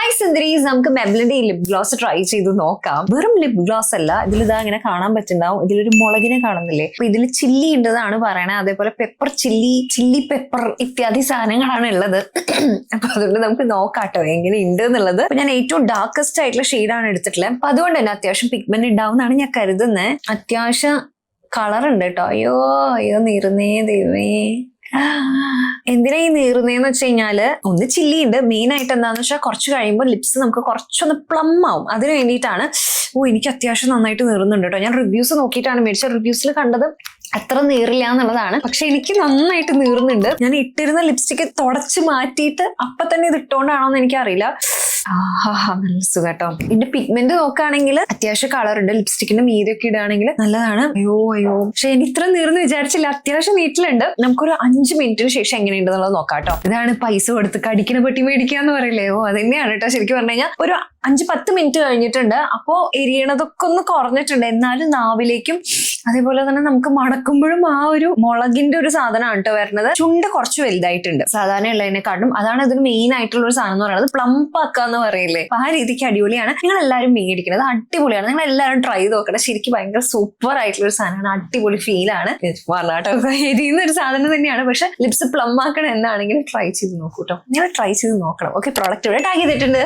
Hi സുന്ദരീസ്, നമുക്ക് മെബ്ലിന്റെ ഈ lip gloss try ചെയ്ത് നോക്കാം. വെറും ലിപ് ഗ്ലോസ് അല്ല, ഇതിലിതാ ഇങ്ങനെ കാണാൻ പറ്റുന്നുണ്ടാവും. ഇതിലൊരു മുളകിനെ കാണുന്നില്ലേ? അപ്പൊ ഇതിൽ ചില്ലി ഉണ്ടെന്നാണ് പറയണത്. അതേപോലെ പെപ്പർ ചില്ലി പെപ്പർ ഇത്യാദി സാധനങ്ങളാണ് ഉള്ളത്. അപ്പൊ അതുകൊണ്ട് നമുക്ക് നോക്കാട്ടോ എങ്ങനെ ഉണ്ട് എന്നുള്ളത്. അപ്പൊ ഞാൻ ഏറ്റവും ഡാർക്കസ്റ്റ് ആയിട്ടുള്ള ഷെയ്ഡാണ് എടുത്തിട്ടുള്ളത്. അപ്പൊ അതുകൊണ്ട് തന്നെ അത്യാവശ്യം പിഗ്മെന്റ് ഉണ്ടാവുന്നതാണ് ഞാൻ കരുതുന്നത്. അത്യാവശ്യം കളർ ഉണ്ട് കേട്ടോ. അയ്യോ നീറുന്നേ ദൈവമേ. എന്തിനാ ഈ നീറുന്നേന്ന് വെച്ച് കഴിഞ്ഞാല് ഒന്ന് ചില്ലി ഉണ്ട്. മെയിൻ ആയിട്ട് എന്താന്ന് വെച്ചാൽ കുറച്ച് കഴിയുമ്പോൾ ലിപ്സ് നമുക്ക് കുറച്ചൊന്ന് പ്ലം ആവും. അതിന് വേണ്ടിയിട്ടാണ്. എനിക്ക് അത്യാവശ്യം നന്നായിട്ട് നീറുന്നുണ്ട് കേട്ടോ. ഞാൻ റിവ്യൂസ് നോക്കിയിട്ടാണ് മേടിച്ചത്. റിവ്യൂസിൽ കണ്ടത് അത്ര നീറില്ല എന്നുള്ളതാണ്. പക്ഷെ എനിക്ക് നന്നായിട്ട് നീറുന്നുണ്ട്. ഞാൻ ഇട്ടിരുന്ന ലിപ്സ്റ്റിക്ക് തുടച്ച് മാറ്റിയിട്ട് അപ്പൊ തന്നെ ഇത് ഇട്ടോണ്ടാണോ എന്ന് എനിക്കറിയില്ല. നല്ല സുഖം കേട്ടോ. ഇതിന്റെ പിഗ്മെന്റ് നോക്കുകയാണെങ്കിൽ അത്യാവശ്യം കളർ ഉണ്ട്. ലിപ്സ്റ്റിക്കിന്റെ മീതൊക്കെ ഇടുകയാണെങ്കിൽ നല്ലതാണ്. അയ്യോ പക്ഷെ എനിക്ക് ഇത്ര നീർന്ന് വിചാരിച്ചില്ല. അത്യാവശ്യം നീറ്റിലുണ്ട്. നമുക്കൊരു 5 മിനിറ്റിന് ശേഷം എങ്ങനെയുണ്ടെന്നുള്ളത് നോക്കാം കേട്ടോ. ഇതാണ് പൈസ കൊടുത്ത് കടിക്കണ പെട്ടി മേടിക്കാന്ന് പറയില്ലേ? അത് തന്നെയാണ് കേട്ടോ. ശരിക്കും പറഞ്ഞു കഴിഞ്ഞാൽ ഒരു 5-10 മിനിറ്റ് കഴിഞ്ഞിട്ടുണ്ട്. അപ്പോ എരിയണതൊക്കെ ഒന്ന് കുറഞ്ഞിട്ടുണ്ട്. എന്നാലും നാവിലേക്കും അതേപോലെ തന്നെ നമുക്ക് മടക്കുമ്പോഴും ആ ഒരു മുളകിന്റെ ഒരു സാധനമാണ് കേട്ടോ വരുന്നത്. ചുണ്ട് കുറച്ച് വലുതായിട്ടുണ്ട് സാധാരണ ഉള്ളതിനെക്കാട്ടും. അതാണ് ഇതിന് മെയിൻ ആയിട്ടുള്ള ഒരു സാധനം എന്ന് പറയുന്നത്. പ്ലംപ് ആക്കാന്ന് പറയില്ലേ? അപ്പൊ ആ രീതിക്ക് അടിപൊളിയാണ്. നിങ്ങൾ എല്ലാവരും മേടിക്കുന്നത് അടിപൊളിയാണ്. നിങ്ങൾ എല്ലാവരും ട്രൈ ചെയ്ത് നോക്കണം. ശരിക്കും ഭയങ്കര സൂപ്പർ ആയിട്ടുള്ള ഒരു സാധനമാണ്. അടിപൊളി ഫീലാണ്. കേട്ടോ എരിയുന്ന ഒരു സാധനം തന്നെയാണ്. പക്ഷെ ലിപ്സ് പ്ലം ആക്കണം എന്നാണെങ്കിൽ ട്രൈ ചെയ്ത് നോക്കൂട്ടോ. നിങ്ങൾ ട്രൈ ചെയ്ത് നോക്കണം. ഓക്കെ, പ്രോഡക്റ്റ് ഇവിടെ ടാഗ് ചെയ്തിട്ടുണ്ട്.